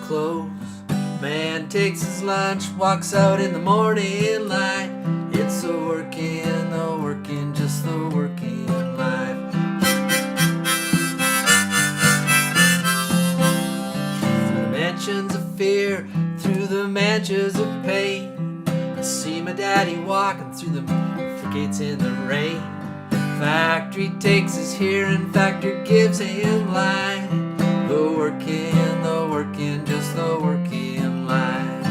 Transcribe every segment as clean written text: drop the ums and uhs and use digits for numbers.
clothes. Man takes his lunch, walks out in the morning light. It's the working, just the working life. Through the mansions of fear, through the mansions of pain, I see my daddy walking through the gates in the rain. Factory takes his hearing, factory gives him light. The working, just the working life.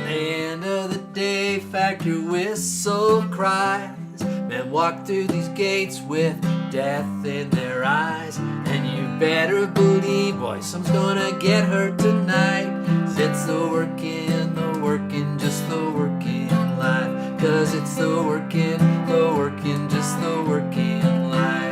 End of the day, factory whistle cries. Men walk through these gates with death in their eyes. And you better believe, boy, someone's gonna get hurt tonight. 'Cause it's the working, just the working life. 'Cause it's the working, just the working life.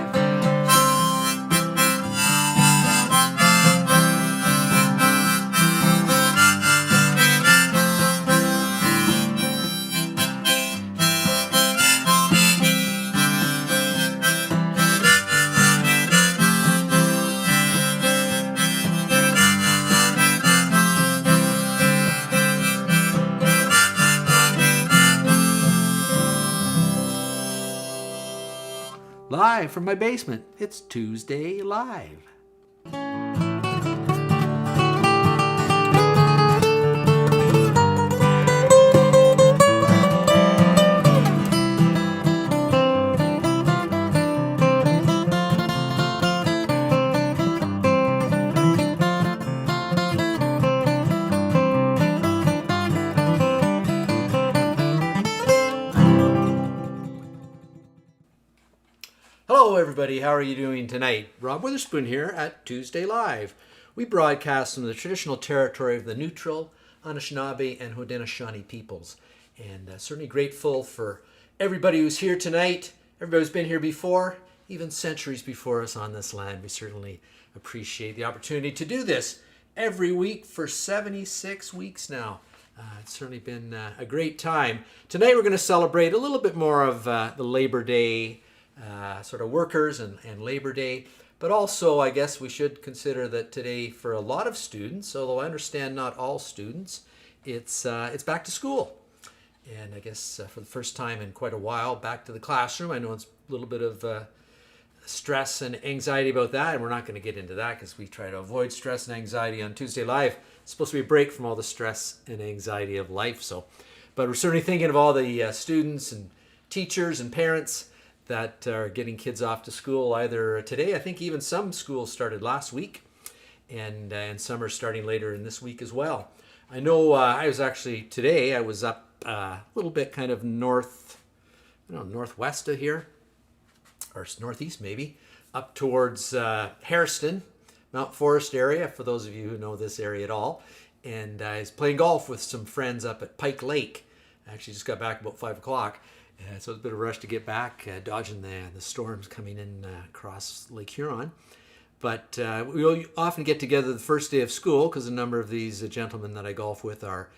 Live from my basement, it's Tuesday Live. Hello everybody, how are you doing tonight? Robbie Witherspoon here at Tuesday Live. We broadcast from the traditional territory of the Neutral, Anishinaabe, and Haudenosaunee peoples. And certainly grateful for everybody who's here tonight, everybody who's been here before, even centuries before us on this land. We certainly appreciate the opportunity to do this every week for 76 weeks now. It's certainly been a great time. Tonight we're going to celebrate a little bit more of the Labor Day sort of workers and Labor Day, but also I guess we should consider that today for a lot of students, although I understand not all students, it's back to school, and I guess for the first time in quite a while back to the classroom. I know it's a little bit of stress and anxiety about that, and we're not going to get into that because we try to avoid stress and anxiety on Tuesday Live. It's supposed to be a break from all the stress and anxiety of life. But we're certainly thinking of all the students and teachers and parents that are getting kids off to school either today. I think even some schools started last week, and some are starting later in this week as well. I know I was actually today. I was up a little bit kind of northwest of here, or northeast maybe, up towards Hairston, Mount Forest area. For those of you who know this area at all, and I was playing golf with some friends up at Pike Lake. I actually just got back about 5 o'clock. So it's a bit of a rush to get back, dodging the storms coming in across Lake Huron. But we often get together the first day of school because a number of these gentlemen that I golf with are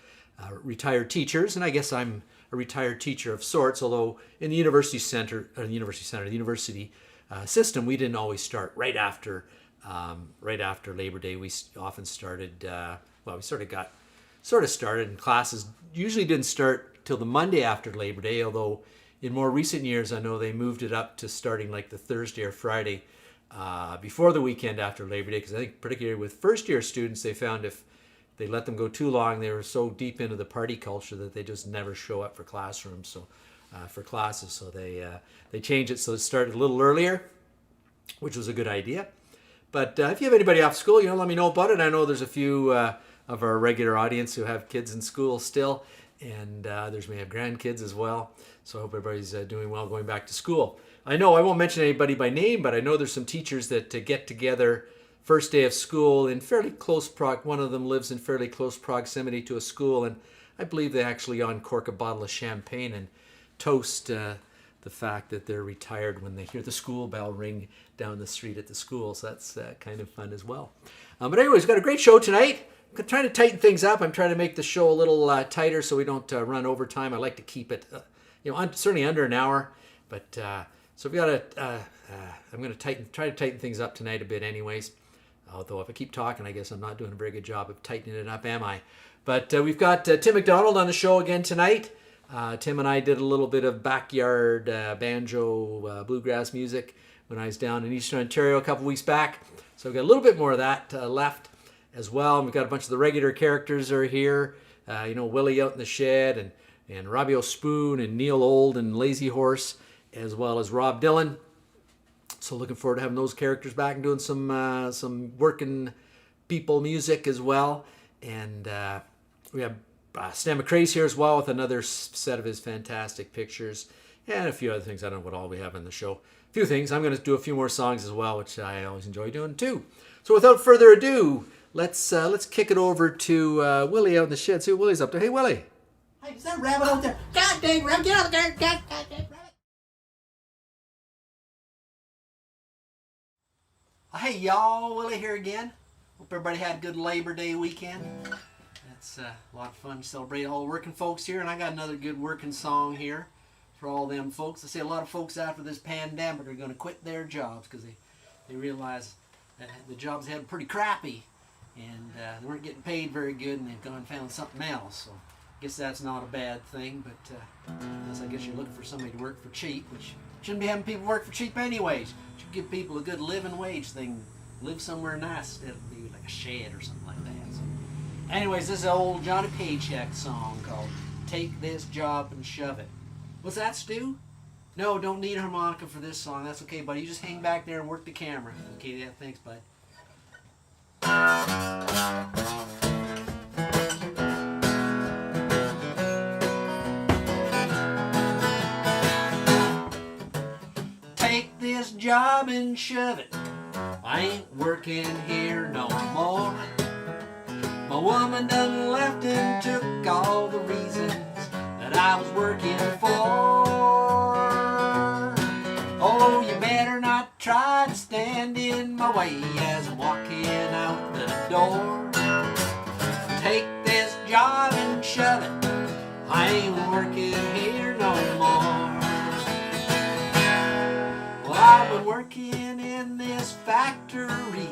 retired teachers, and I guess I'm a retired teacher of sorts. Although in the university system, we didn't always start right after Labor Day. We often started. We sort of started, and classes usually didn't start till the Monday after Labor Day, although in more recent years I know they moved it up to starting like the Thursday or Friday before the weekend after Labor Day, because I think particularly with first year students, they found if they let them go too long, they were so deep into the party culture that they just never show up for classrooms, for classes. So they changed it so it started a little earlier, which was a good idea. But if you have anybody off school, let me know about it. I know there's a few of our regular audience who have kids in school still, and others may have grandkids as well. So I hope everybody's doing well going back to school. I know I won't mention anybody by name, but I know there's some teachers that get together first day of school in fairly close one of them lives in fairly close proximity to a school, and I believe they actually uncork a bottle of champagne and toast the the fact that they're retired when they hear the school bell ring down the street at the school. So that's kind of fun as well. But anyways, we've got a great show tonight. I'm trying to tighten things up. I'm trying to make the show a little tighter so we don't run over time. I like to keep it, certainly under an hour. But so we got to. I'm going to try to tighten things up tonight a bit, anyways. Although if I keep talking, I guess I'm not doing a very good job of tightening it up, am I? But we've got Tim McDonald on the show again tonight. Tim and I did a little bit of backyard banjo bluegrass music when I was down in Eastern Ontario a couple weeks back. So we've got a little bit more of that left as well. And we've got a bunch of the regular characters are here. Willie out in the shed and Robbie O'Spoon and Neil Old and Lazy Horse, as well as Rob Dylan. So looking forward to having those characters back and doing some working people music as well. And we have Stan McRae's here as well with another set of his fantastic pictures and a few other things. I don't know what all we have in the show. A few things. I'm going to do a few more songs as well, which I always enjoy doing too. So without further ado, let's kick it over to Willie out in the shed. See what Willie's up to. Hey, Willie. Hey, is that rabbit out there? God dang rabbit, get out of there! God dang rabbit! Hey y'all, Willie here again. Hope everybody had a good Labor Day weekend. That's a lot of fun to celebrate all the working folks here, and I got another good working song here for all them folks. I see a lot of folks after this pandemic are going to quit their jobs because they realize that the jobs had pretty crappy and they weren't getting paid very good, and they've gone and found something else. So I guess that's not a bad thing, but unless I guess you're looking for somebody to work for cheap, which shouldn't be having people work for cheap anyways. Should give people a good living wage thing. Live somewhere nice instead of be like a shed or something like that. So, anyways, this is an old Johnny Paycheck song called Take This Job and Shove It. What's that, Stu? No, don't need a harmonica for this song. That's okay, buddy. You just hang back there and work the camera. Okay, yeah, thanks, bud. Take this job and shove it. I ain't working here no more. My woman done left and took all the reasons that I was working for. Oh, you better not try to stand in my way as I'm walking out the door. Take this job and shove it. I ain't working here no more. Well, I've been working in this factory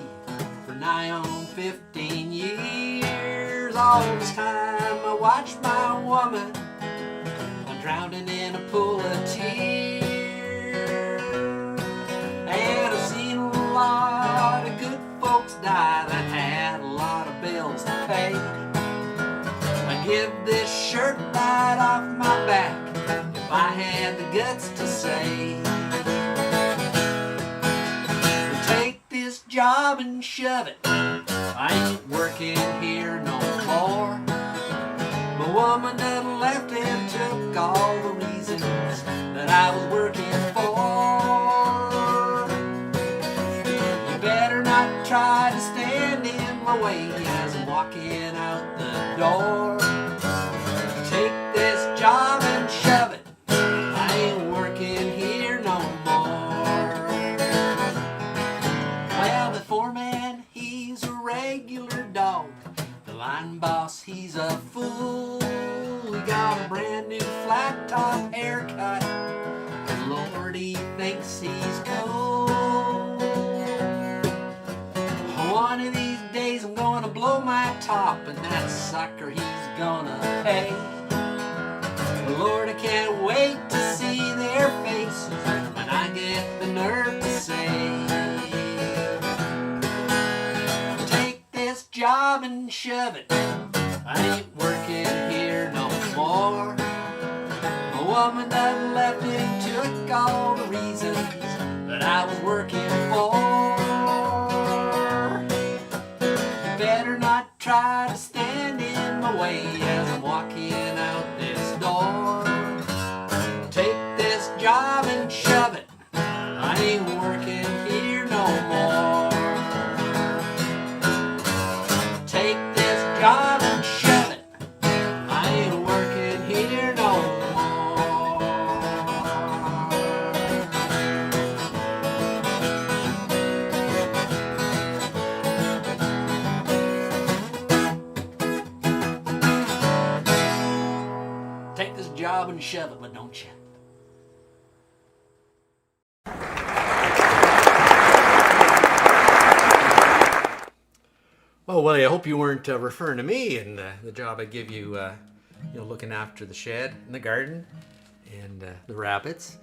for nigh on 15 years. All this time I watched my woman drowning in a pool of tears. And I've seen a lot of good folks die that had a lot of bills to pay. I give this shirt right off my back if I had the guts to say, take this job and shove it. I ain't working here no more. My woman done left and took all the reasons that I was working for. You better not try to stand in my way as I'm walking out the door. Take this job and shove it. I ain't working here no more. Well, the foreman, he's a regular dog. The line boss, he's a fool. We got a brand new flat top haircut, and Lord, he thinks he's cool. One of these days I'm gonna blow my top, and that sucker he's gonna pay. But Lord, I can't wait to see their faces when I get the nerve to say, take this job and shove it. I ain't working here no more. My woman done left and took all the reasons that I was working for. You better not try to stand in my way as I'm walking out this door. Take this job and shove it. I ain't working here no more. Take this job and shove it. I ain't working here no more. rub and shove it, but don't you? Well, Willie, I hope you weren't referring to me and the job I give you, looking after the shed and the garden and the rabbits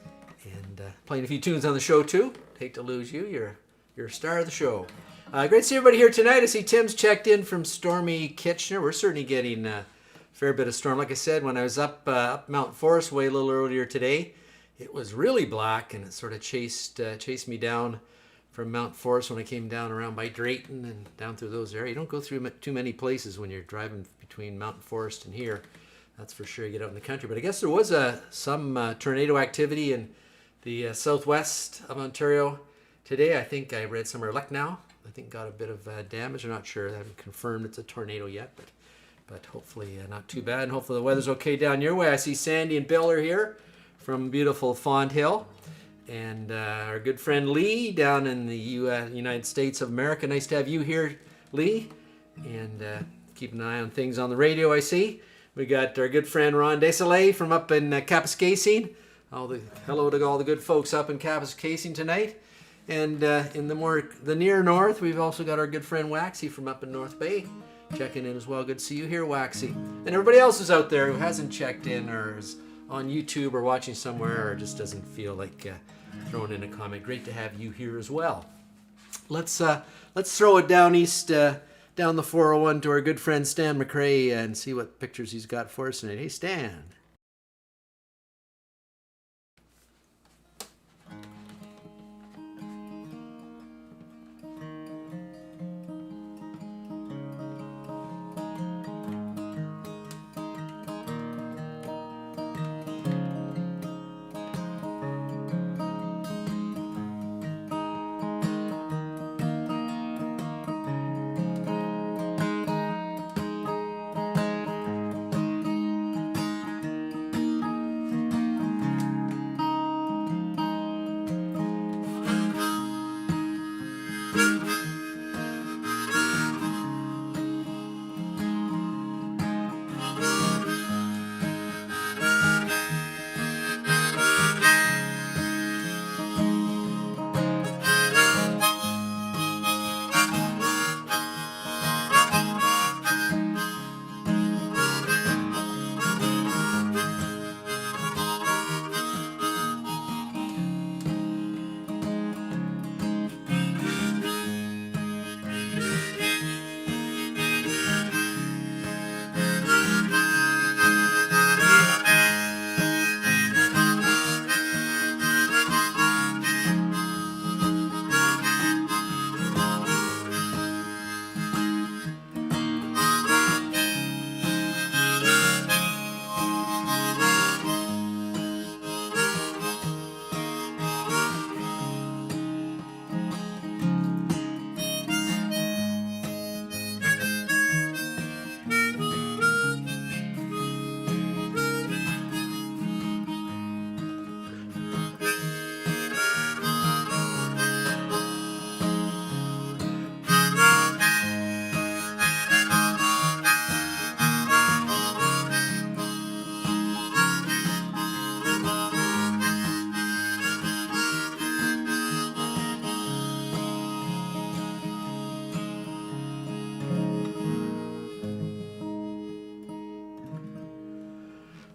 and playing a few tunes on the show too. Hate to lose you. You're a star of the show. Great to see everybody here tonight. I see Tim's checked in from stormy Kitchener. We're certainly getting a fair bit of storm. Like I said, when I was up Mount Forest way a little earlier today, it was really black and it sort of chased me down from Mount Forest when I came down around by Drayton and down through those areas. You don't go through too many places when you're driving between Mountain Forest and here. That's for sure. You get out in the country. But I guess there was some tornado activity in the southwest of Ontario today. I think I read somewhere Lucknow. I think got a bit of damage. I'm not sure. I haven't confirmed it's a tornado yet, but hopefully not too bad. And hopefully the weather's okay down your way. I see Sandy and Bill are here from beautiful Fond Hill. And our good friend Lee down in the United States of America. Nice to have you here, Lee. And keep an eye on things on the radio, I see. We got our good friend Ron Desailly from up in Kapuskasing. Hello to all the good folks up in Kapuskasing tonight. And in the near north, we've also got our good friend Waxy from up in North Bay checking in as well. Good to see you here, Waxy. And everybody else who's out there who hasn't checked in or is on YouTube or watching somewhere or just doesn't feel like throwing in a comment. Great to have you here as well. Let's throw it down east, down the 401 to our good friend Stan McRae and see what pictures he's got for us tonight. Hey, Stan.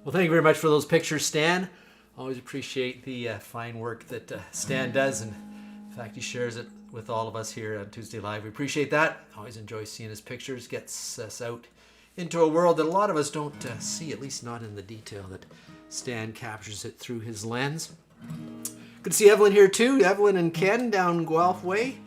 Well, thank you very much for those pictures, Stan. Always appreciate the fine work that Stan does, and the fact he shares it with all of us here on Tuesday Live. We appreciate that. Always enjoy seeing his pictures. Gets us out into a world that a lot of us don't see, at least not in the detail that Stan captures it through his lens. Good to see Evelyn here too. Evelyn and Ken down Guelph Way.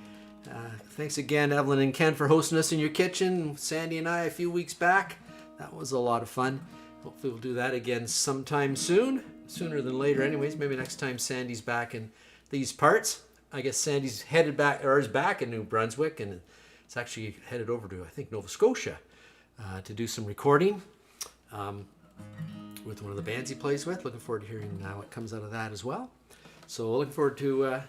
Thanks again, Evelyn and Ken, for hosting us in your kitchen. Sandy and I a few weeks back. That was a lot of fun. Hopefully we'll do that again sometime soon. Sooner than later anyways. Maybe next time Sandy's back in these parts. I guess Sandy's headed back, or is back in New Brunswick, and it's actually headed over to, I think, Nova Scotia to do some recording with one of the bands he plays with. Looking forward to hearing what comes out of that as well. So looking forward to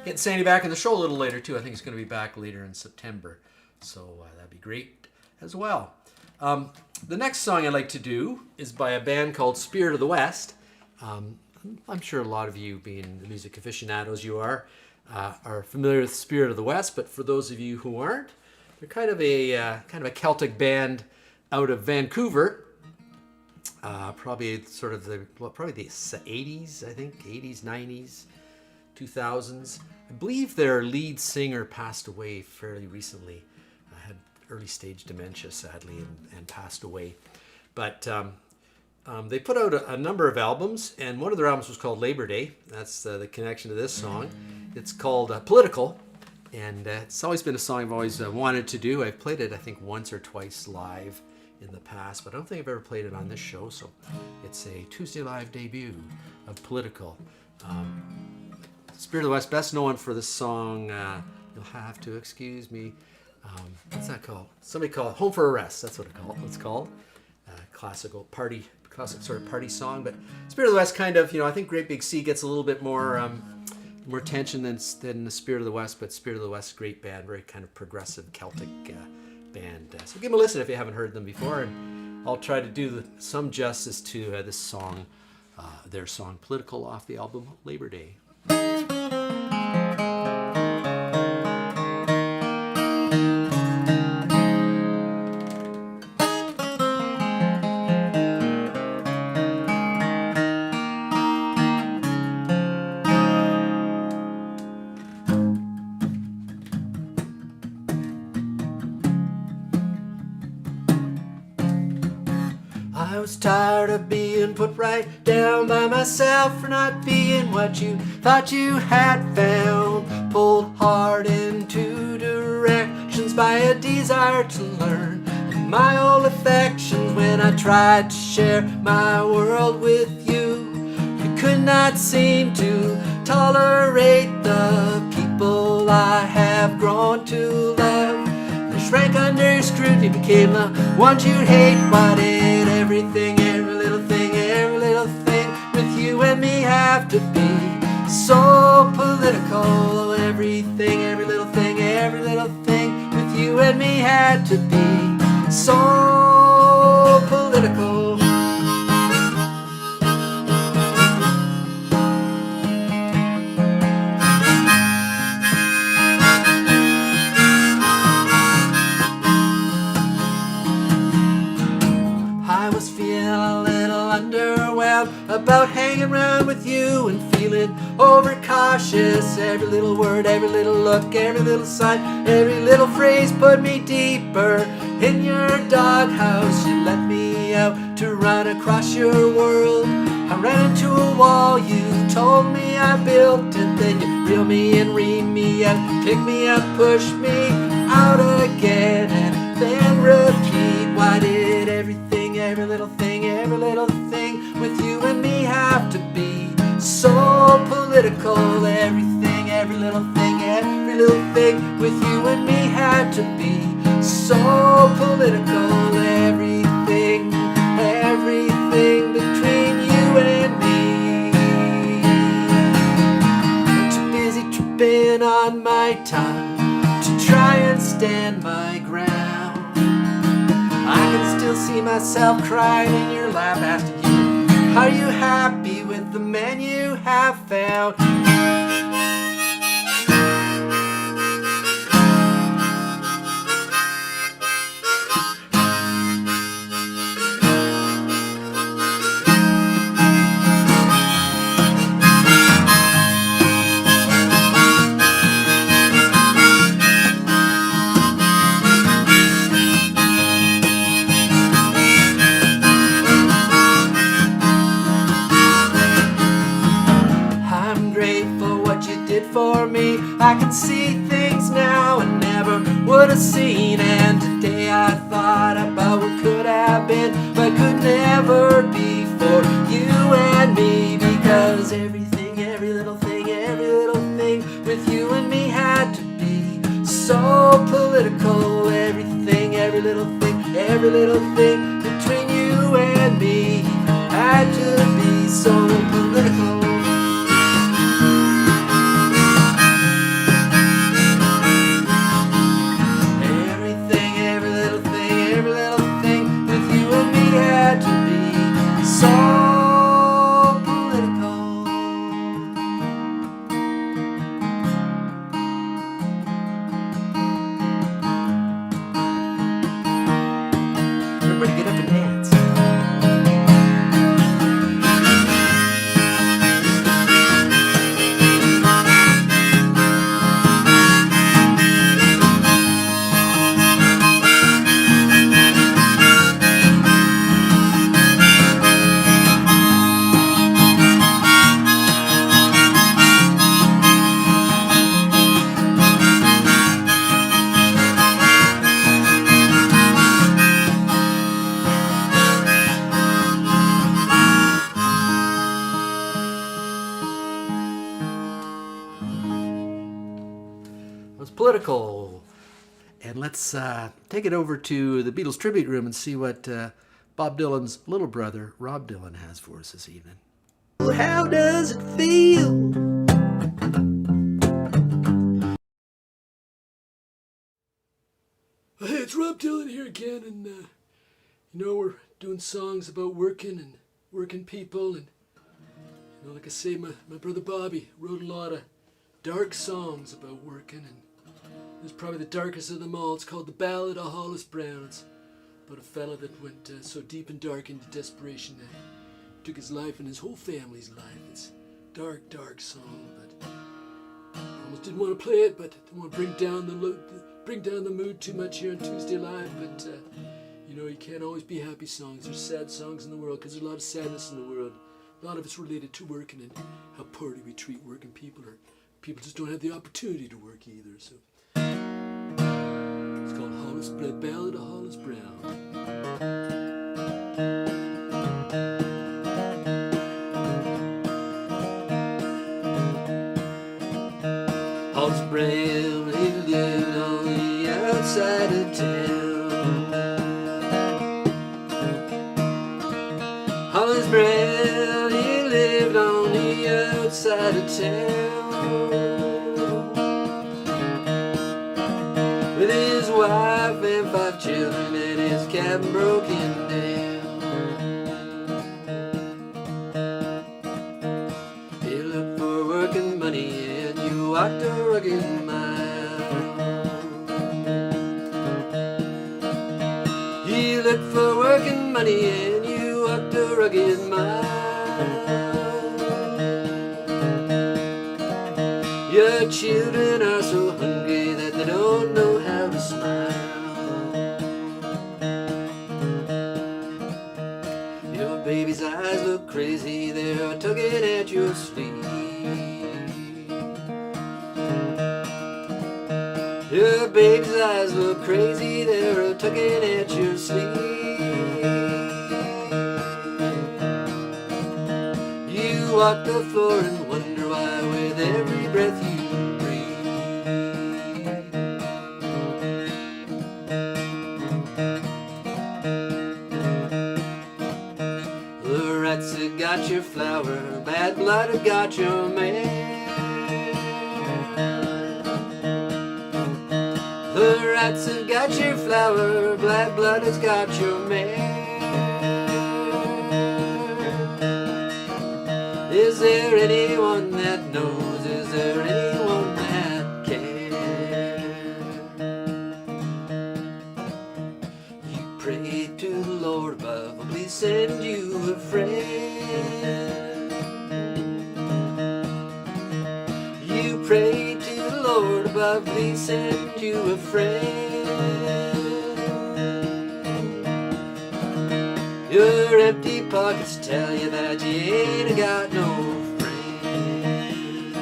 getting Sandy back in the show a little later too. I think he's going to be back later in September. So that'd be great. as well. The next song I'd like to do is by a band called Spirit of the West. I'm sure a lot of you, being the music aficionados you are familiar with Spirit of the West, but for those of you who aren't, they're kind of a Celtic band out of Vancouver. Probably the 80s, I think, 80s, 90s, 2000s. I believe their lead singer passed away fairly recently. Had early stage dementia, sadly, and passed away. But they put out a number of albums, and one of their albums was called Labor Day. That's the connection to this song. It's called Political, and it's always been a song I've always wanted to do. I've played it, I think, once or twice live in the past, but I don't think I've ever played it on this show, so it's a Tuesday Live debut of Political. Spirit of the West, best known for the song, You'll Have to Excuse Me. What's that called? Somebody called it Home for a Rest. That's what it's called. Classic sort of party song. But Spirit of the West kind of, I think Great Big Sea gets a little bit more attention than the Spirit of the West, but Spirit of the West, great band, very kind of progressive Celtic band. So give them a listen if you haven't heard them before, and I'll try to do some justice to this song, their song Political, off the album Labor Day. I was tired of being put right down by myself for not being what you thought you had found. Pulled hard in two directions by a desire to learn, and my old affections when I tried to share my world with you. You could not seem to tolerate the people I have grown to love. They shrank under scrutiny, became the ones you'd hate. Why did everything, every little thing with you and me have to be so political? Everything, every little thing with you and me had to be so political. About hanging around with you and feeling overcautious. Every little word, every little look, every little sign, every little phrase put me deeper in your doghouse. You let me out to run across your world. I ran into a wall, you told me I built it. Then you reel me and ream me out, pick me up, push me out again, and then repeat. Why did everything, every little thing with you and me have to be so political? Everything, every little thing with you and me had to be so political. Everything between you and me. I'm too busy tripping on my tongue to try and stand my ground. I can still see myself crying in your lap, asking you, are you happy with the man you have found? For me, I can see things now I never would have seen. And today I thought about what could have been, but could never be for you and me. Because everything, every little thing with you and me had to be so political. Everything, every little thing between you and me had to be so political. political. And let's take it over to the Beatles tribute room and see what Bob Dylan's little brother, Rob Dylan, has for us this evening. How does it feel? Hey, it's Rob Dylan here again, and we're doing songs about working and working people, and like I say, my brother Bobby wrote a lot of dark songs about working, and it's probably the darkest of them all. It's called The Ballad of Hollis Brown. It's about a fella that went so deep and dark into desperation that he took his life and his whole family's life. It's a dark, dark song, but I almost didn't want to play it, but I didn't want to bring down the mood too much here on Tuesday Live, but you can't always be happy songs. There's sad songs in the world because there's a lot of sadness in the world. A lot of it's related to working and how poorly we treat working people, or people just don't have the opportunity to work either. So it's called The Ballad of Hollis Brown. Hollis Brown, he lived on the outside of town. Hollis Brown, he lived on the outside of town with his wife and 5 children, and his cabin broken down. He looked for work and money, and you walked a rugged mile. He looked for work and money, and you walked a rugged mile. Your children are so hungry that they don't know how to smile. Your baby's eyes look crazy, they're tugging at your sleeve. Your baby's eyes look crazy, they're tugging at your sleeve. You walk the floor and wonder why with every breath you breathe. The rats have got your flower, bad blood have got your man. The rats have got your flower, bad blood has got your man. Is there anyone that knows? Is there anyone that cares? You pray to the Lord above, please send you a friend. You pray to the Lord above, please send you a friend. Your empty pockets tell you that you ain't got no friend.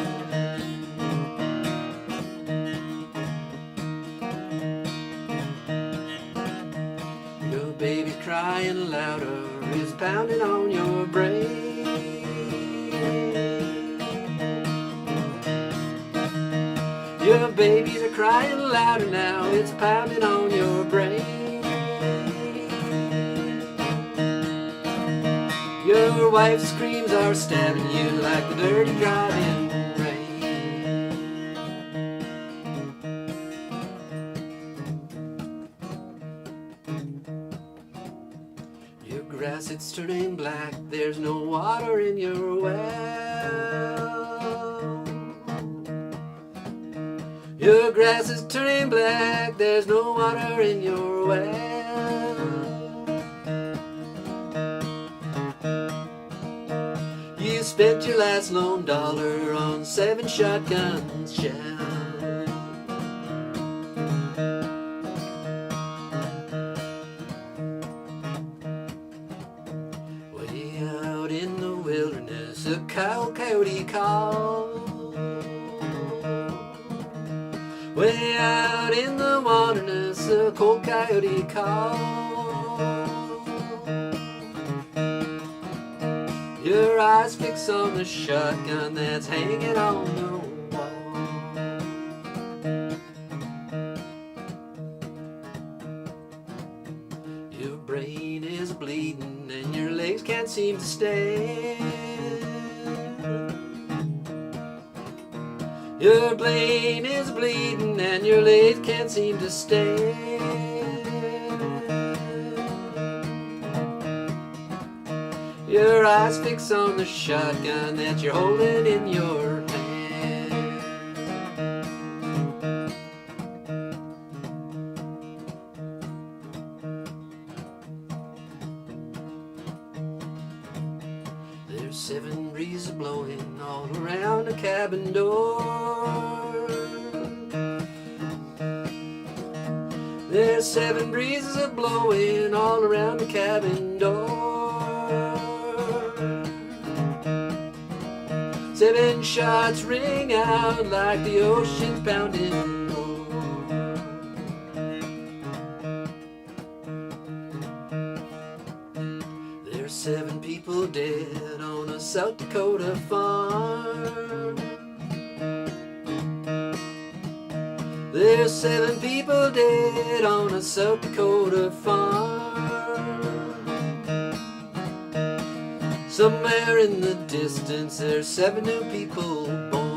Your baby crying louder is pounding on your brain. Your babies are crying louder now, it's pounding on your brain. Your wife's screams are stabbing you like the dirty driving rain. Your grass, it's turning black, there's no water in your well. Your grass is turning black, there's no water in your well. You spent your last lone dollar on 7 shotgun shells. Way out in the wilderness, a coyote called. Way out in the wilderness, a cold coyote called. Your eyes fix on the shotgun that's hanging on the wall. Your brain is bleeding and your legs can't seem to stand. Your brain is bleeding and your legs can't seem to stand. Your eyes fix on the shotgun that you're holding in your hand. There's 7 breezes blowing all around the cabin door. There's 7 breezes a blowing all around the cabin door. 7 shots ring out like the ocean's pounding roar. There's 7 people dead on a South Dakota farm. There's 7 people dead on a South Dakota farm. Somewhere in the distance there's 7 new people born.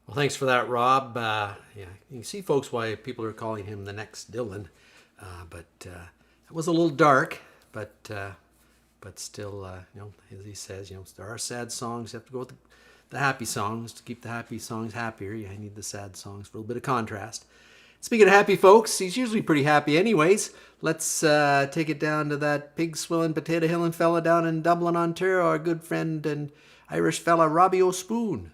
Well, thanks for that, Rob. Yeah, you can see, folks, why people are calling him the next Dylan. But it was a little dark, but still, as he says, there are sad songs. You have to go with the happy songs to keep the happy songs happier. You need the sad songs for a little bit of contrast. Speaking of happy folks, he's usually pretty happy anyways. Let's take it down to that pig-swilling, potato-hilling fella down in Dublin, Ontario, our good friend and Irish fella, Robbie O'Spoon.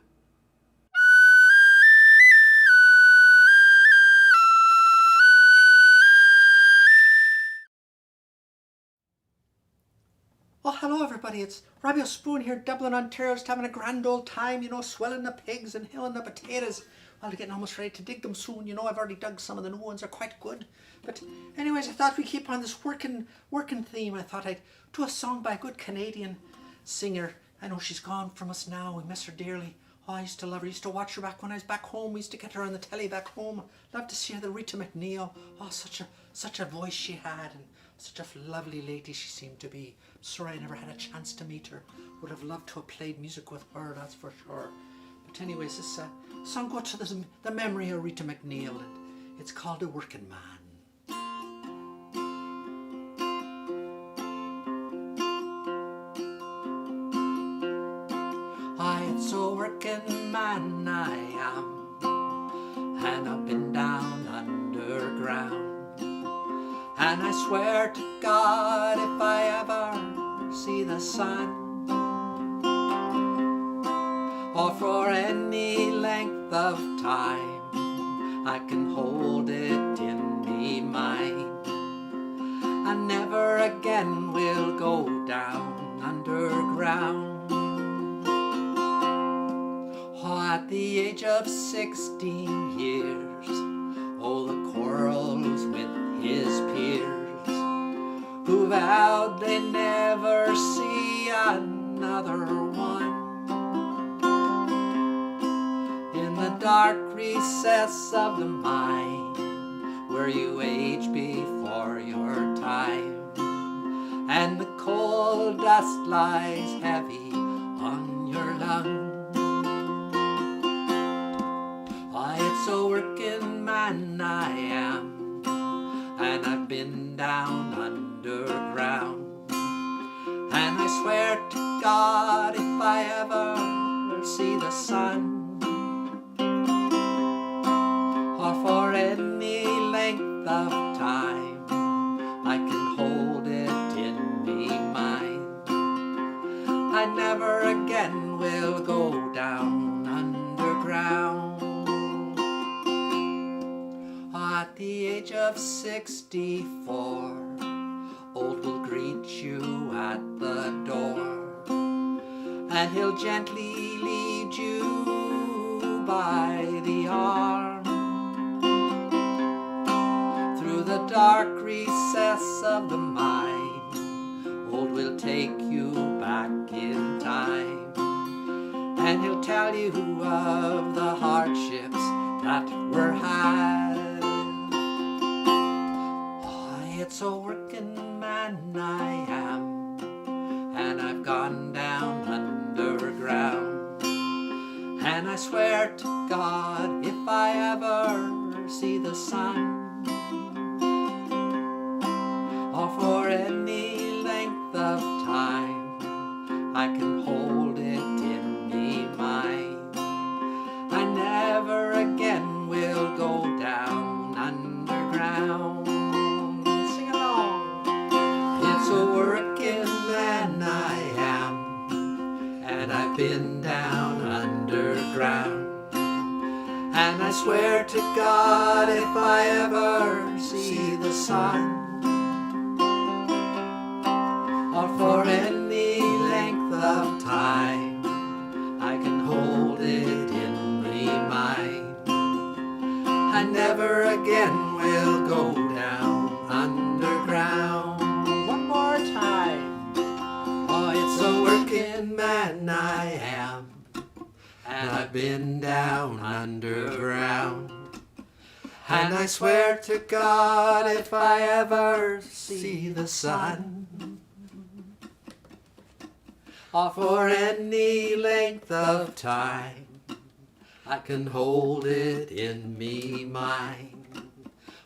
Well, hello everybody, it's Robbie O'Spoon here, Dublin, Ontario, just having a grand old time, swelling the pigs and hilling the potatoes. Well, they're getting almost ready to dig them soon, I've already dug some of the new ones, are quite good. But anyways, I thought we'd keep on this working theme. I thought I'd do a song by a good Canadian singer. I know she's gone from us now, we miss her dearly. Oh, I used to love her, I used to watch her back when I was back home. We used to get her on the telly back home. Love to see her, the Rita McNeil. Oh, such a voice she had, and such a lovely lady she seemed to be. Sorry I never had a chance to meet her. Would have loved to have played music with her, that's for sure. But anyways, this song goes to the memory of Rita McNeil, and it's called The Working Man. It's a working man I am, and I've been down underground, and I swear to God if I ever see the sun, or for any length of time, I can hold it in me mind. I never again will go down underground. At the age of 16 years, oh, the quarrels with his peers, who vowed they'd never see another one. In the dark recess of the mind, where you age before your time, and the coal dust lies heavy on your lungs. It's a working man I am, and I've been down underground, and I swear to God if I ever see the sun, or for any length of time, I can hold it in me mind. I never again will go down underground. At the age of 64, old will greet you at the door, and he'll gently lead you by the arm through the dark recess of the mind. Old will take you back in time, and he'll tell you of the hardships that were had. Oh, it's a working man I am, and I've gone down underground, and I swear to God, if I ever see the sun, or for any length of time, I can hold it in me mind. I never again will go down underground. Sing along. It's a working man I am, and I've been down underground, and I swear to God, if I ever see the sun, or for any length of time, I can hold it in me mind. I never again will go down underground. One more time. Oh, it's a working man I am, and I've been down underground, and I swear to God, if I ever see the sun, or for any length of time, I can hold it in me mind.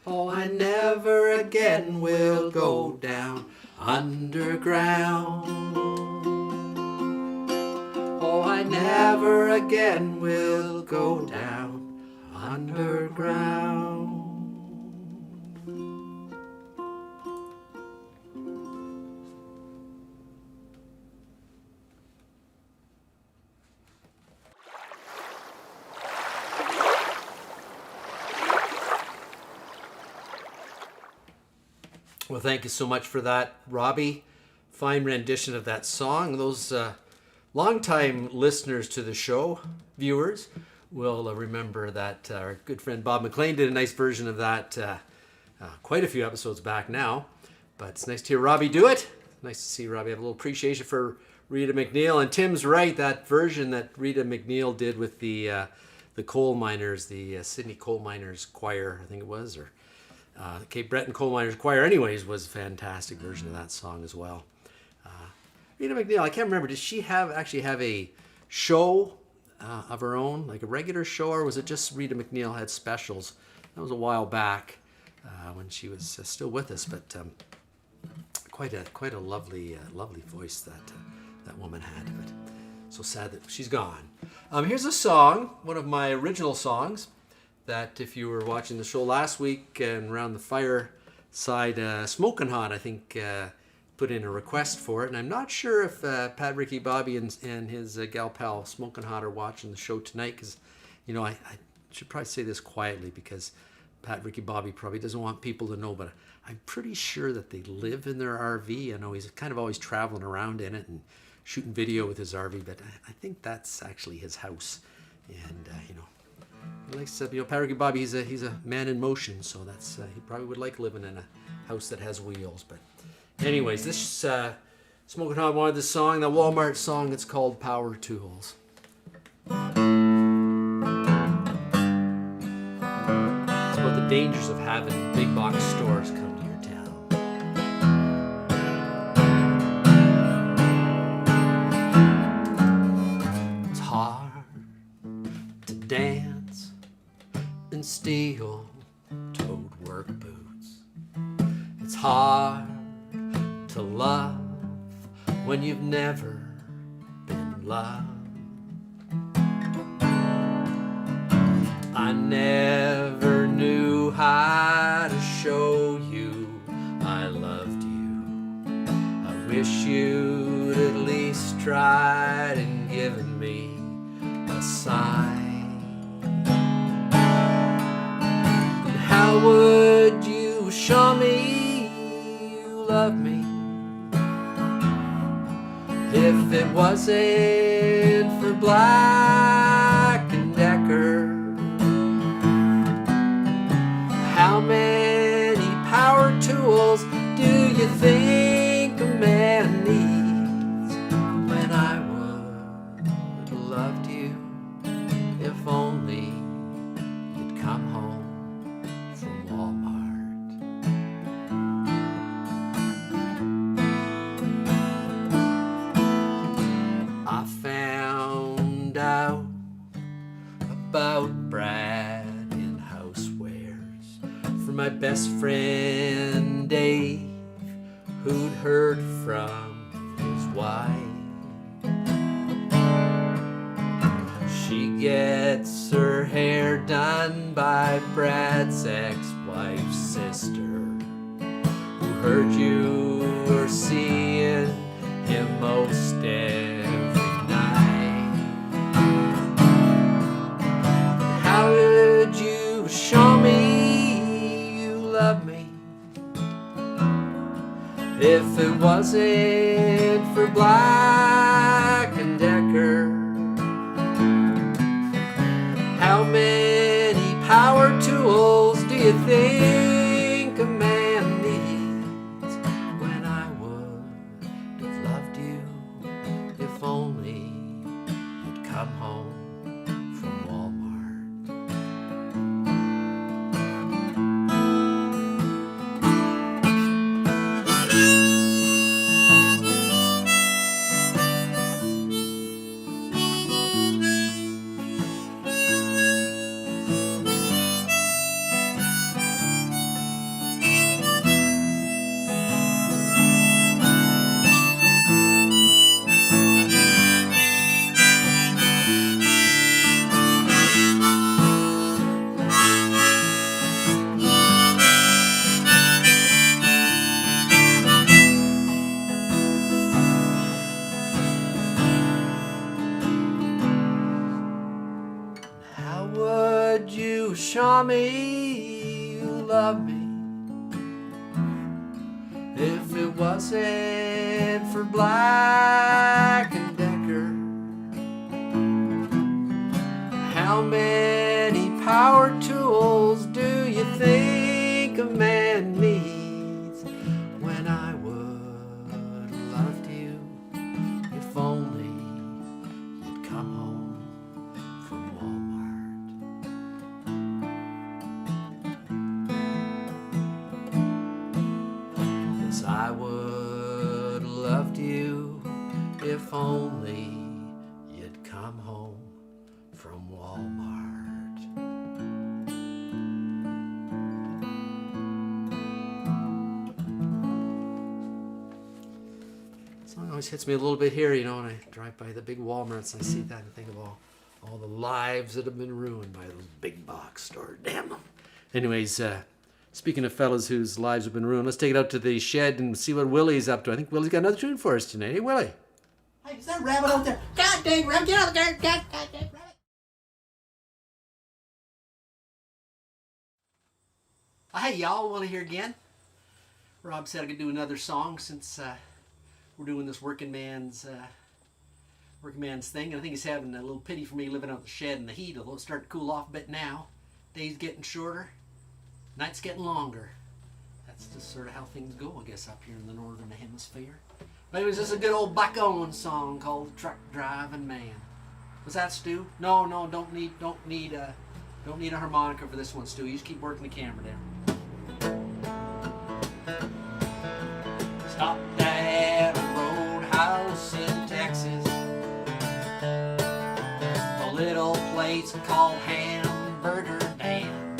Oh, I never again will go down underground. Oh, I never again will go down underground. Well, thank you so much for that, Robbie. Fine rendition of that song. Those longtime listeners to the show, viewers, will remember that our good friend Bob McLean did a nice version of that quite a few episodes back now. But it's nice to hear Robbie do it. Nice to see Robbie have a little appreciation for Rita McNeil. And Tim's right, that version that Rita McNeil did with the coal miners, the Sydney Coal Miners Choir, I think it was, or Cape Breton Coal Miners Choir anyways, was a fantastic version of that song as well. Rita McNeil, I can't remember, did she actually have a show of her own, like a regular show, or was it just Rita McNeil had specials? That was a while back when she was still with us, but quite a lovely voice that woman had. But so sad that she's gone. Here's a song, one of my original songs, that if you were watching the show last week and around the fireside, Smokin' Hot, I think, put in a request for it. And I'm not sure if Pat, Ricky, Bobby, and his gal pal Smokin' Hot are watching the show tonight, because, you know, I should probably say this quietly, because Pat, Ricky, Bobby probably doesn't want people to know, but I'm pretty sure that they live in their RV. I know he's kind of always traveling around in it and shooting video with his RV, but I think that's actually his house. And, you know, he likes to, you know, Pat, Ricky, Bobby, he's a man in motion, so that's, he probably would like living in a house that has wheels. But anyways, this Smokin' Hot wanted this song, the Walmart song. It's called Power Tools. It's about the dangers of having big box stores come to your town. It's hard to dance in steel-toed work boots. It's hard to love when you've never been loved. I never knew how to show you I loved you. I wish you'd at least tried and given me a sign. And how would you show me you love me If it wasn't for Black and Decker, how many power tools do you think a man needs? When I would have loved you, if only you'd come home from Walmart. I found out about Brad in housewares from my best friend Dave, who'd heard from his wife. She gets her hair done by Brad's ex-wife's sister, who heard you were seeing him most every night. How would you show me you love me if it wasn't for Black and Decker? How many power tools do you think a man needs? When I would have loved you, if only you'd come home from Walmart. How would you show me you love me if it wasn't for Black and Decker? How many power tools do you think a man needs? When I would have loved you, if only you'd come home from Walmart. 'Cause I would have loved you if only you'd come home from Walmart. Song always hits me a little bit here, you know, when I drive by the big Walmarts and I see that and think of all the lives that have been ruined by those big box stores. Damn them. Anyways, speaking of fellas whose lives have been ruined, let's take it out to the shed and see what Willy's up to. I think Willy's got another tune for us tonight. Hey, Willy. Hey, is that rabbit out there? God dang rabbit, get out there! God dang rabbit! Hey y'all, Willy here again. Rob said I could do another song since we're doing this working man's thing. And I think he's having a little pity for me living out in the shed in the heat, although it's starting to cool off a bit now. Days getting shorter, nights getting longer. That's just sort of how things go, I guess, up here in the northern hemisphere. But anyways, this is a good old Buck Owens song called "Truck Driving Man." Was that Stu? No, don't need a harmonica for this one, Stu. You just keep working the camera down. Stopped at a roadhouse in Texas, a little place called Hamburger Dan.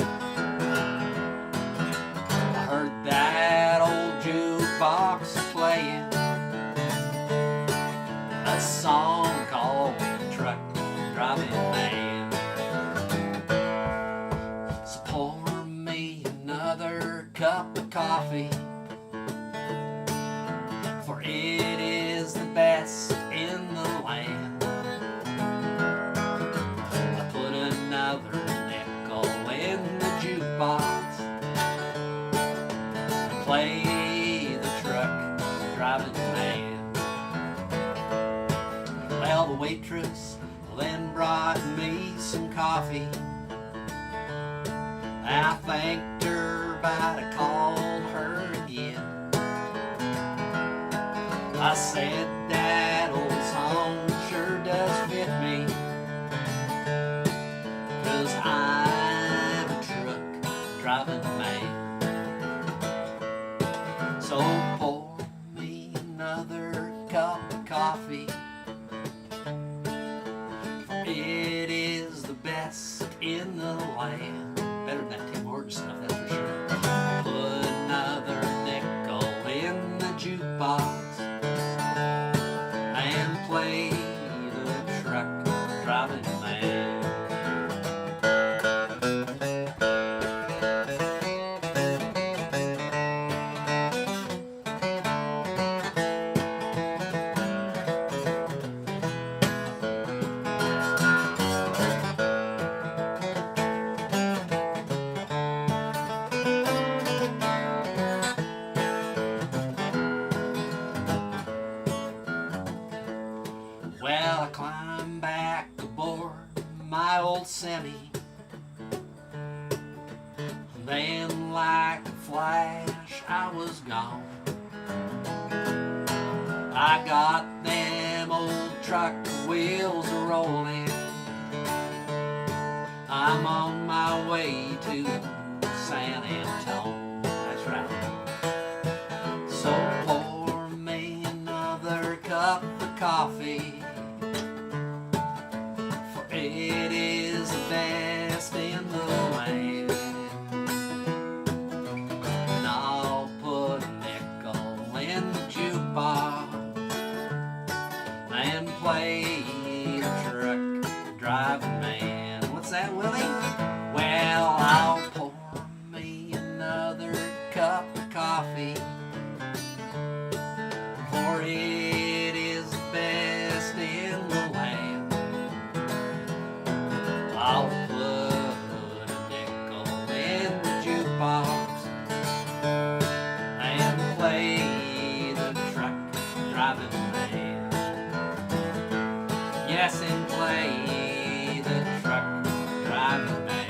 I heard that old jukebox playing a song called "Truck Driving Man." So pour me another cup of coffee, for it is the best in the land. I put another the waitress then brought me some coffee. I thanked her, but I called her again. I said, that old song sure does fit me, 'cause I'm a truck driving man. So pour me another cup of coffee, for it is the best in the land. Better than that Tim Hortons stuff, that's for sure. Put another nickel in the jukebox and play the truck driving man. Well, I climbed back aboard my old semi, then like a flash I was gone. I got them old truck wheels rolling, I'm on my way to San Antone. That's right. So pour me another cup of coffee, for it is the best in the land. And I'll put a nickel in the jukebox and play the truck driving man. What's that, Willie? Well, I'll pour me another cup of coffee, for it is the best in the land. I'll put a nickel in the jukebox and play the truck driving man. Yes, and play the truck driving man.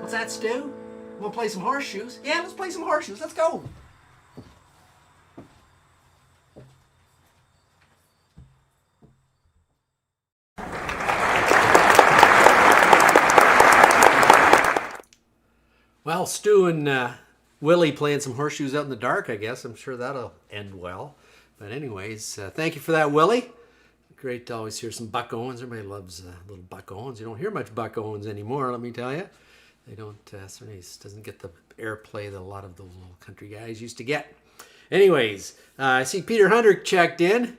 What's that, Stu? Wanna play some horseshoes? Yeah, let's play some horseshoes. Let's go. Well, Stu and Willie playing some horseshoes out in the dark, I guess. I'm sure that'll end well. But anyways, thank you for that, Willie. Great to always hear some Buck Owens. Everybody loves little Buck Owens. You don't hear much Buck Owens anymore, let me tell you. They don't, certainly doesn't get the airplay that a lot of those little country guys used to get. Anyways, I see Peter Hunter checked in.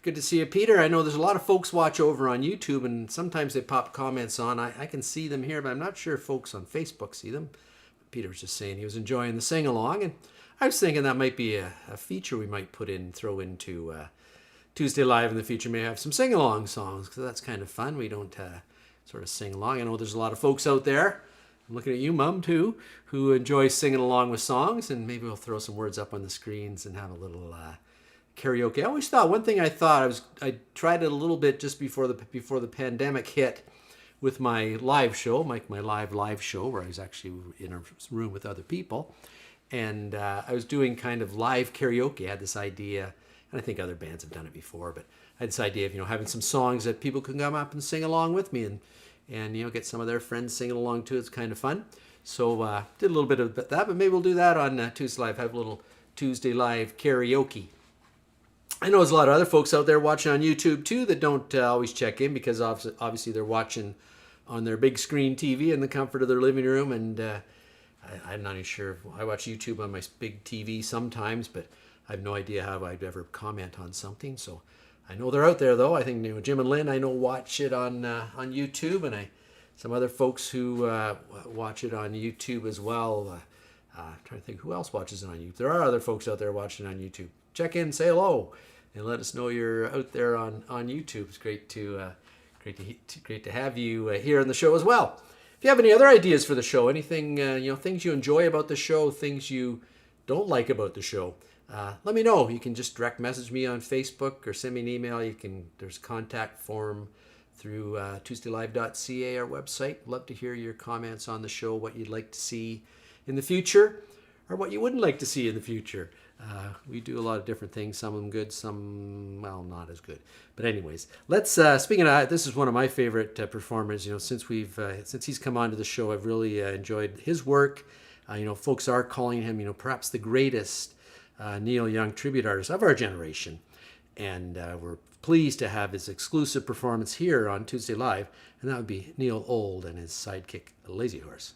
Good to see you, Peter. I know there's a lot of folks watch over on YouTube, and sometimes they pop comments on. I can see them here, but I'm not sure if folks on Facebook see them. Peter was just saying he was enjoying the sing-along, and I was thinking that might be a feature we might throw into Tuesday Live in the future. May have some sing-along songs, because that's kind of fun. We don't sort of sing along. I know there's a lot of folks out there, I'm looking at you, Mum, too, who enjoy singing along with songs, and maybe we'll throw some words up on the screens and have a little karaoke. I always thought, one thing I tried it a little bit just before the pandemic hit with my live show, my live show, where I was actually in a room with other people, and I was doing kind of live karaoke. I had this idea, and I think other bands have done it before, but I had this idea of having some songs that people could come up and sing along with me, and get some of their friends singing along too. It's kind of fun. So did a little bit of that, but maybe we'll do that on Tuesday Live. Have a little Tuesday Live karaoke. I know there's a lot of other folks out there watching on YouTube too that don't always check in, because obviously they're watching on their big screen TV in the comfort of their living room, and I'm not even sure. I watch YouTube on my big TV sometimes, but I have no idea how I'd ever comment on something. So I know they're out there, though. I think Jim and Lynn, I know, watch it on YouTube, and some other folks who watch it on YouTube as well. I'm trying to think who else watches it on YouTube. There are other folks out there watching on YouTube. Check in, say hello, and let us know you're out there on YouTube. It's great to have you here on the show as well. If you have any other ideas for the show, anything things you enjoy about the show, things you don't like about the show, let me know. You can just direct message me on Facebook or send me an email. There's a contact form through tuesdaylive.ca, our website. Love to hear your comments on the show, what you'd like to see in the future, or what you wouldn't like to see in the future. We do a lot of different things, some of them good, some, well, not as good. But anyways, let's, speaking of, this is one of my favorite performers. Since he's come onto the show, I've really enjoyed his work. Folks are calling him, perhaps the greatest Neil Young tribute artist of our generation. And we're pleased to have his exclusive performance here on Tuesday Live, and that would be Neil Old and his sidekick, Lazy Horse.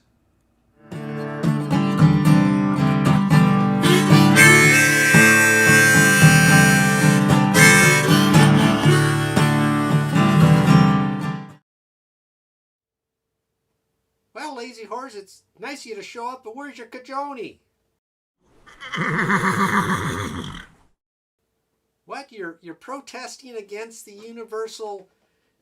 Well, Lazy Horse, it's nice of you to show up, but where's your cajoni? What? You're protesting against the universal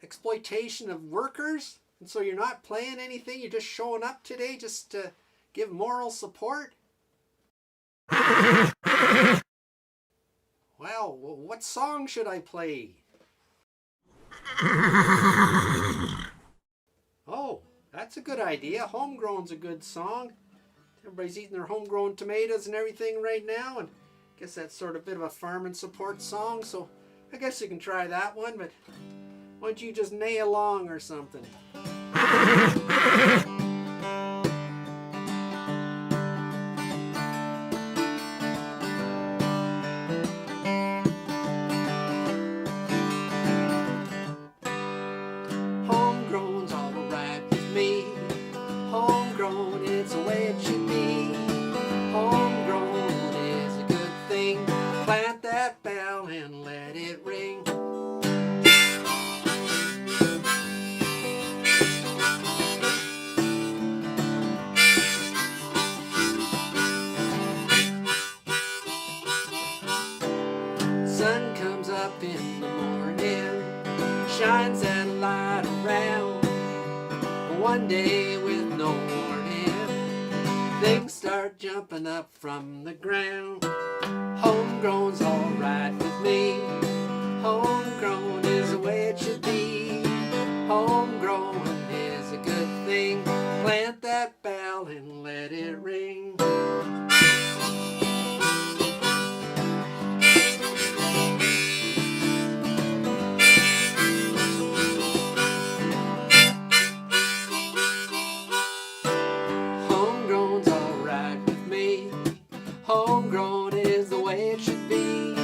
exploitation of workers? And so you're not playing anything? You're just showing up today just to give moral support? Well, what song should I play? Oh, that's a good idea. Homegrown's a good song. Everybody's eating their homegrown tomatoes and everything right now, and I guess that's sort of a bit of a farm and support song, so I guess you can try that one, but why don't you just neigh along or something? Homegrown's alright with me. Homegrown, it's the way it should be. Homegrown is a good thing. Plant that bell and let it ring. Sun comes up in the morning, shines that light around. One day with no warning, things start jumping up from the ground. Homegrown's alright with me. Homegrown is the way it should be. Homegrown is a good thing. Plant that bell and let it ring. Homegrown's alright with me. Homegrown is the way it should be.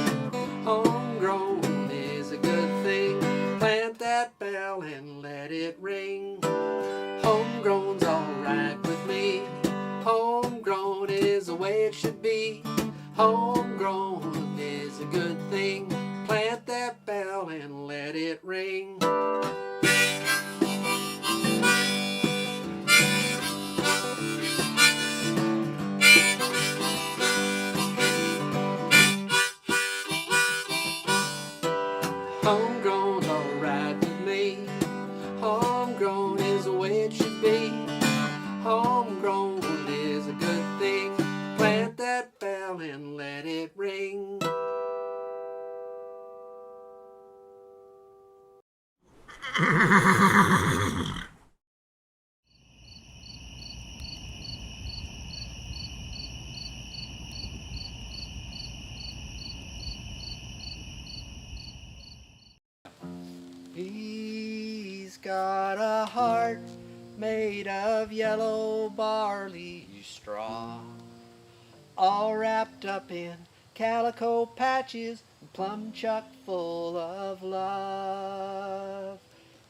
Homegrown is a good thing. Plant that bell and let it ring. Homegrown's alright with me. Homegrown is the way it should be. Homegrown is a good thing. Plant that bell and let it ring. Homegrown's alright with me. Homegrown is the way it should be. Homegrown is a good thing. Plant that bell and let it ring. He's got a heart made of yellow barley straw, all wrapped up in calico patches and plum chuck full of love.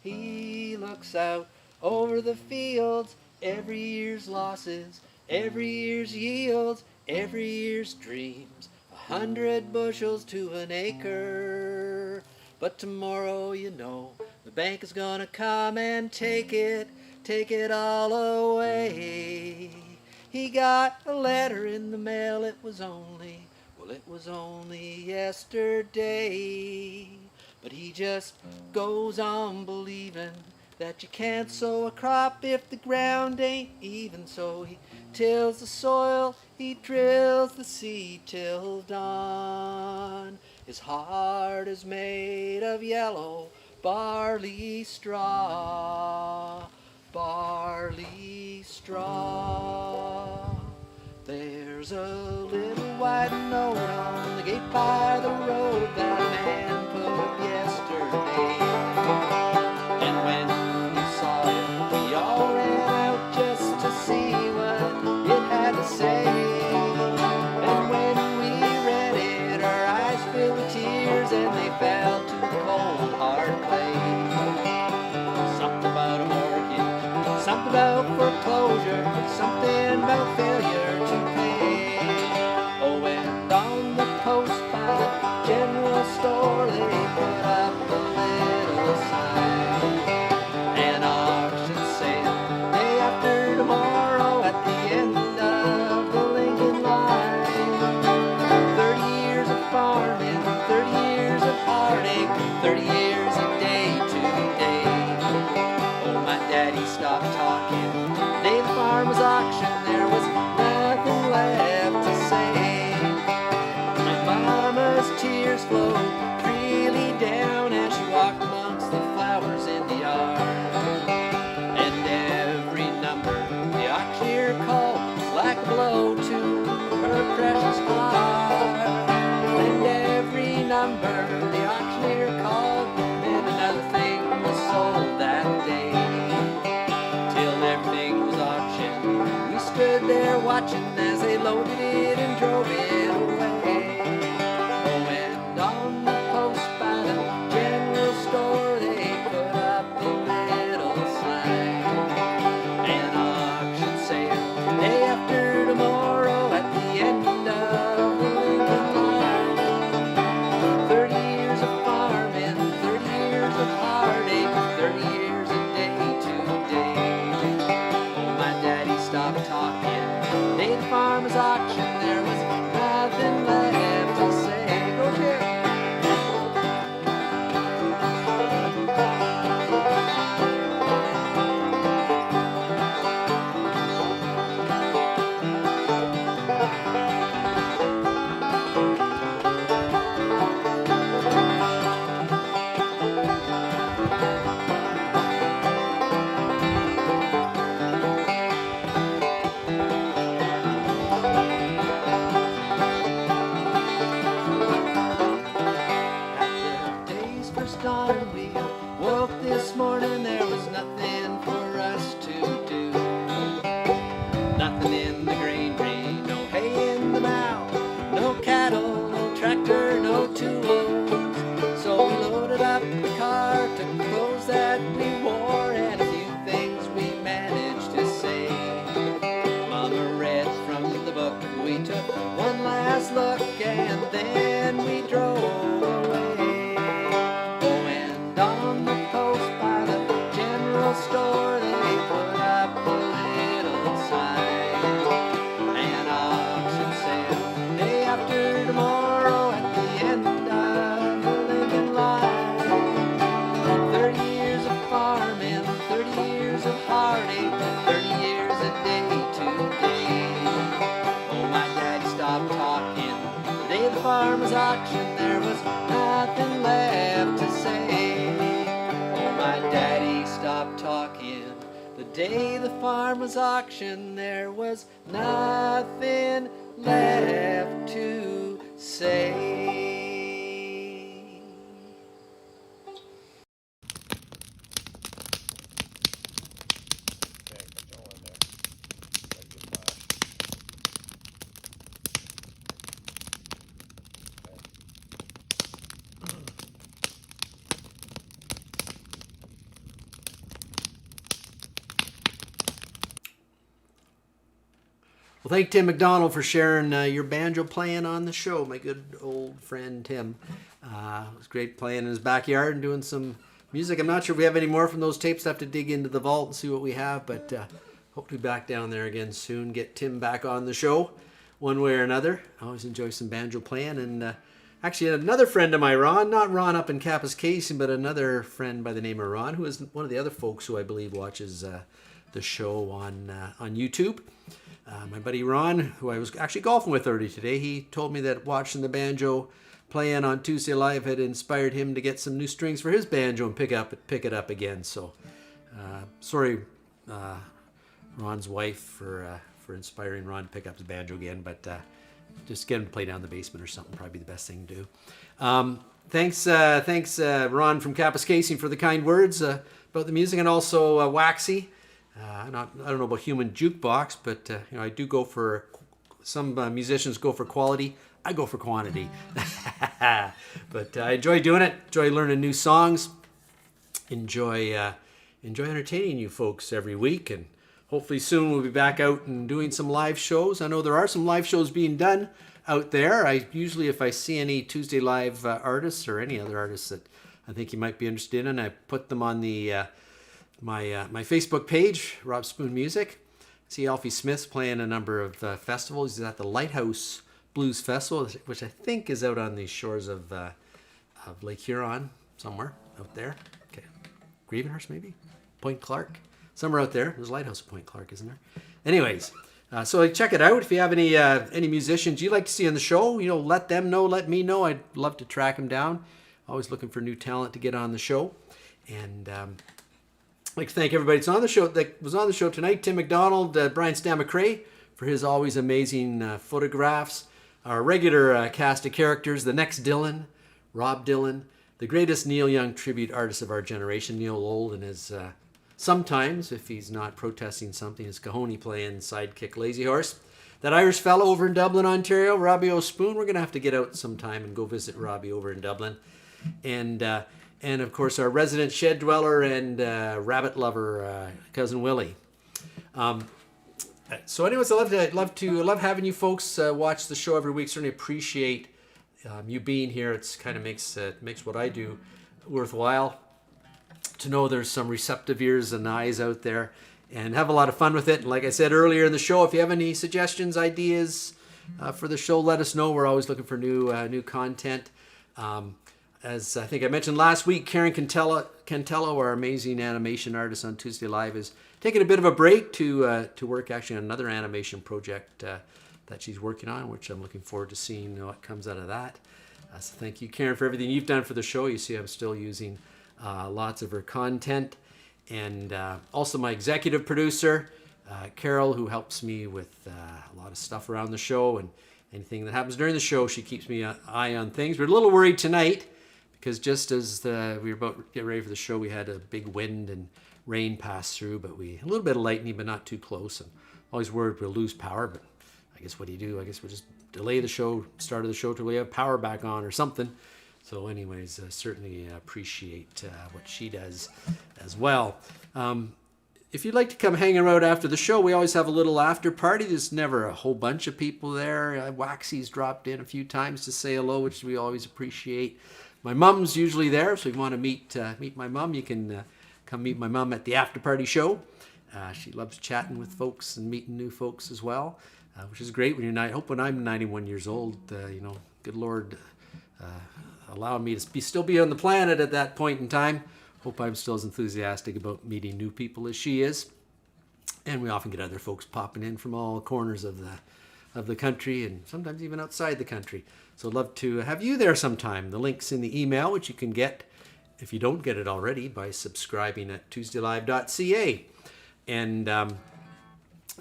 He looks out over the fields, every year's losses, every year's yields, every year's dreams, 100 bushels to an acre. But tomorrow, you know, the bank is gonna come and take it all away. He got a letter in the mail, it was only yesterday. But he just goes on believing that you can't sow a crop if the ground ain't even. So he tills the soil, he drills the seed till dawn. His heart is made of yellow barley straw, barley straw. There's a little white note on the gate by the road that a man put up yesterday. And when we saw it, we all ran out just to see what it had to say. And when we read it, our eyes filled with tears and they fell to the cold hard clay. Something about a mortgage, something about foreclosure, something about failure to pay. Oh, and on the post by the general store they put up a little sign. An auction sale day after tomorrow at the end of the Lincoln line. 30 years of farming, 30 years of heartache, 30 years a day to day. Oh, my daddy stopped talking. The day the farm was auctioned, there was nothing left to say. My mama's tears flowed freely down as she walked amongst the flowers in the yard. And every number the auctioneer called was like a blow to her precious heart. And every number the auctioneer called meant another thing was sold that day. Till everything was auctioned, we stood there watching as they loaded it and drove it away. Oh, and on the post by the general store they put up a little sign. An auction sale day after tomorrow at the end of the Lincoln line. 30 years of farming, 30 years of heartache, 30 years a day to day. Oh, my daddy stopped talking. The day the farm was auctioned, there was nothing left to say. Go Jim! Dawn, we woke this morning, there was nothing for us to do. Nothing in the granary, no hay in the mow, no cattle, no tractor, no tools. So we loaded up the car, took the clothes that we wore, and a few things we managed to save. Mama read from the book, we took one last look, and then we drove away. On the post by the general store they put up a little sign. An auction sale day after tomorrow at the end of the Lincoln line. 30 years of farming, 30 years of heartache, 30 years a day to day. Oh, my daddy stopped talking. The day the farm was auctioned, there was nothing left to say. My daddy stopped talking. The day the farm was auctioned, there was nothing left to say. Well, thank Tim McDonald for sharing your banjo playing on the show, my good old friend Tim. It was great playing in his backyard and doing some music. I'm not sure if we have any more from those tapes. I have to dig into the vault and see what we have, but hope to be back down there again soon. Get Tim back on the show one way or another. I always enjoy some banjo playing, and Actually, another friend of mine, Ron, not Ron up in Kapuskasing, but another friend by the name of Ron, who is one of the other folks who I believe watches the show on YouTube. My buddy Ron, who I was actually golfing with earlier today, he told me that watching the banjo playing on Tuesday Live had inspired him to get some new strings for his banjo and pick it up again. So, sorry, Ron's wife, for inspiring Ron to pick up his banjo again, but just get him to play down the basement or something, probably the best thing to do. Thanks, Ron from Kapuskasing, for the kind words about the music, and also Waxy. I don't know about Human Jukebox, but I do go for, some musicians go for quality. I go for quantity. But I enjoy doing it. Enjoy learning new songs. Enjoy entertaining you folks every week, and hopefully soon we'll be back out and doing some live shows. I know there are some live shows being done out there. I usually, if I see any Tuesday Live artists or any other artists that I think you might be interested in, I put them on the my Facebook page, Rob Spoon Music. See Alfie Smith's playing a number of festivals. He's at the Lighthouse Blues Festival, which I think is out on the shores of Lake Huron, somewhere out there. Okay, Grevenhurst maybe, Point Clark, somewhere out there. There's a lighthouse at Point Clark, isn't there? Anyways, so check it out. If you have any musicians you'd like to see on the show, let them know, let me know. I'd love to track them down. Always looking for new talent to get on the show. And I'd like to thank everybody that's on the show, that was on the show tonight. Tim McDonald, Brian Stan McRae, for his always amazing photographs. Our regular cast of characters, the next Dylan, Rob Dylan, the greatest Neil Young tribute artist of our generation, Neil Old, and his, sometimes, if he's not protesting something, his Cajoney playing sidekick Lazy Horse. That Irish fellow over in Dublin, Ontario, Robbie O'Spoon. We're going to have to get out sometime and go visit Robbie over in Dublin. And of course, our resident shed dweller and rabbit lover, cousin Willie. So anyways, I love having you folks watch the show every week. Certainly appreciate you being here. It's kind of makes what I do worthwhile to know there's some receptive ears and eyes out there, and have a lot of fun with it. And like I said earlier in the show, if you have any suggestions, ideas for the show, let us know. We're always looking for new content. As I think I mentioned last week, Karen Cantello, our amazing animation artist on Tuesday Live, is taking a bit of a break to work actually on another animation project that she's working on, which I'm looking forward to seeing what comes out of that. So thank you, Karen, for everything you've done for the show. You see I'm still using lots of her content. And also my executive producer, Carol, who helps me with a lot of stuff around the show, and anything that happens during the show, she keeps me an eye on things. We're a little worried tonight, because just as we were about to get ready for the show, we had a big wind and rain pass through, a little bit of lightning, but not too close. And always worried we'll lose power, but I guess what do you do? I guess we'll just delay the show, start of the show till we have power back on or something. So anyways, certainly appreciate what she does as well. If you'd like to come hang around after the show, we always have a little after party. There's never a whole bunch of people there. Waxy's dropped in a few times to say hello, which we always appreciate. My mom's usually there, so if you want to meet my mom, you can come meet my mom at the after party show. She loves chatting with folks and meeting new folks as well, which is great when you're I hope when I'm 91 years old, good Lord, allow me to still be on the planet at that point in time. Hope I'm still as enthusiastic about meeting new people as she is. And we often get other folks popping in from all corners of the country, and sometimes even outside the country. So I'd love to have you there sometime. The link's in the email, which you can get, if you don't get it already, by subscribing at tuesdaylive.ca. And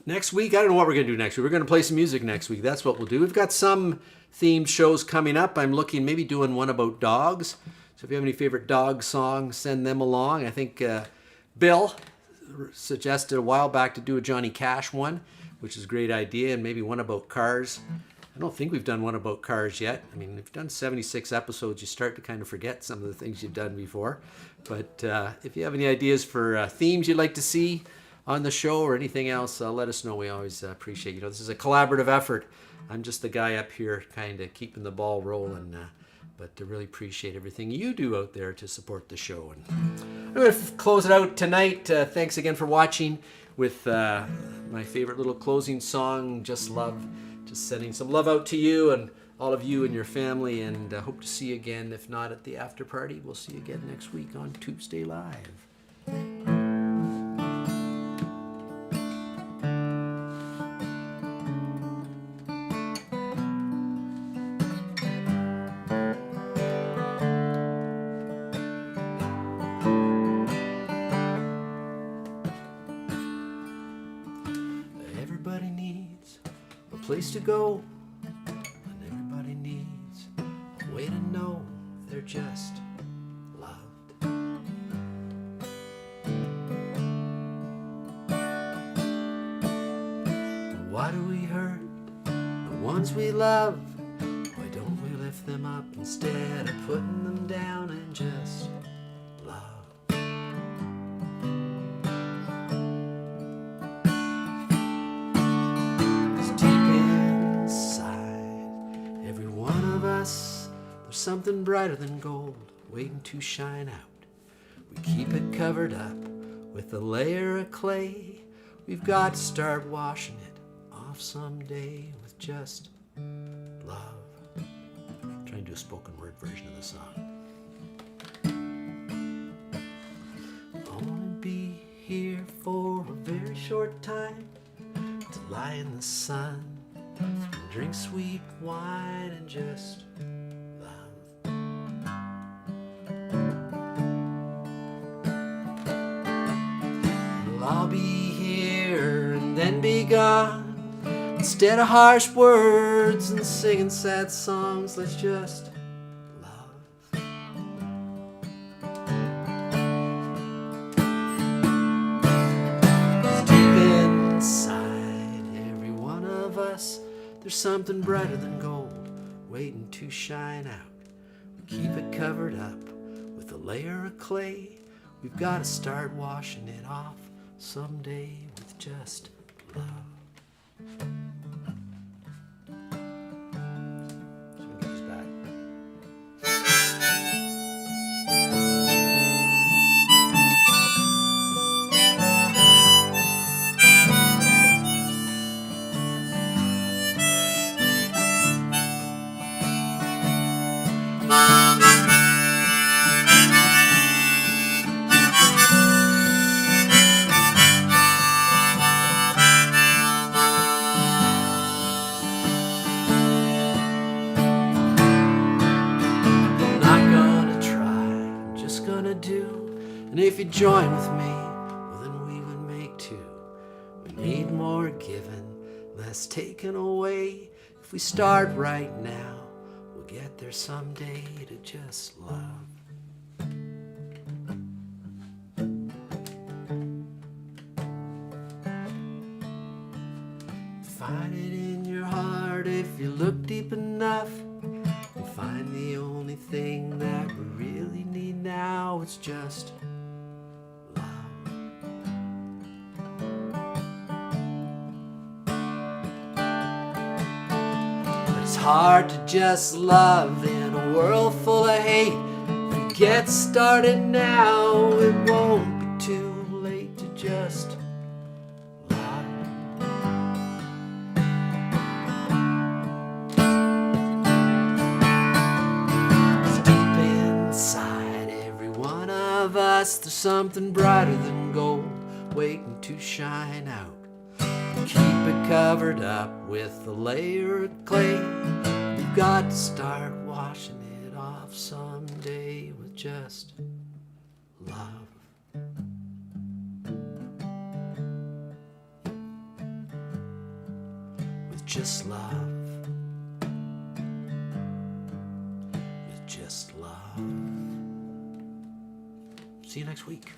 next week, I don't know what we're going to do next week. We're going to play some music next week. That's what we'll do. We've got some themed shows coming up. I'm looking maybe doing one about dogs. So if you have any favorite dog songs, send them along. I think Bill suggested a while back to do a Johnny Cash one, which is a great idea, and maybe one about cars. I don't think we've done one about cars yet. I mean, if you've done 76 episodes, you start to kind of forget some of the things you've done before. But if you have any ideas for themes you'd like to see on the show or anything else, let us know. We always appreciate, this is a collaborative effort. I'm just the guy up here kind of keeping the ball rolling, but to really appreciate everything you do out there to support the show. And I'm going to close it out tonight. Thanks again for watching with my favorite little closing song, Just Love. Just sending some love out to you, and all of you and your family, and hope to see you again. If not at the after party, we'll see you again next week on Tuesday Live. Everybody needs a place to go, and everybody needs a way to know they're just loved. Why do we hurt the ones we love? Why don't we lift them up instead of putting them down and just love? There's something brighter than gold waiting to shine out. We keep it covered up with a layer of clay. We've got to start washing it off someday with just love. I'm trying to do a spoken word version of the song. Only be here for a very short time, to lie in the sun and drink sweet wine and just I'll be here and then be gone. Instead of harsh words and singing sad songs, let's just love. Deep inside every one of us, there's something brighter than gold waiting to shine out. We keep it covered up with a layer of clay. We've got to start washing it off someday with just love. So we get this back. And if you join with me, well then we would make two. We need more giving, less taken away. If we start right now, we'll get there someday to just love. Find it in your heart if you look deep enough. You find the only thing that we really need now, it's just love. But it's hard to just love in a world full of hate. If we get started now, it won't be too late to just there's something brighter than gold waiting to shine out. Keep it covered up with a layer of clay. We've got to start washing it off someday with just love. With just love. With just love. See you next week.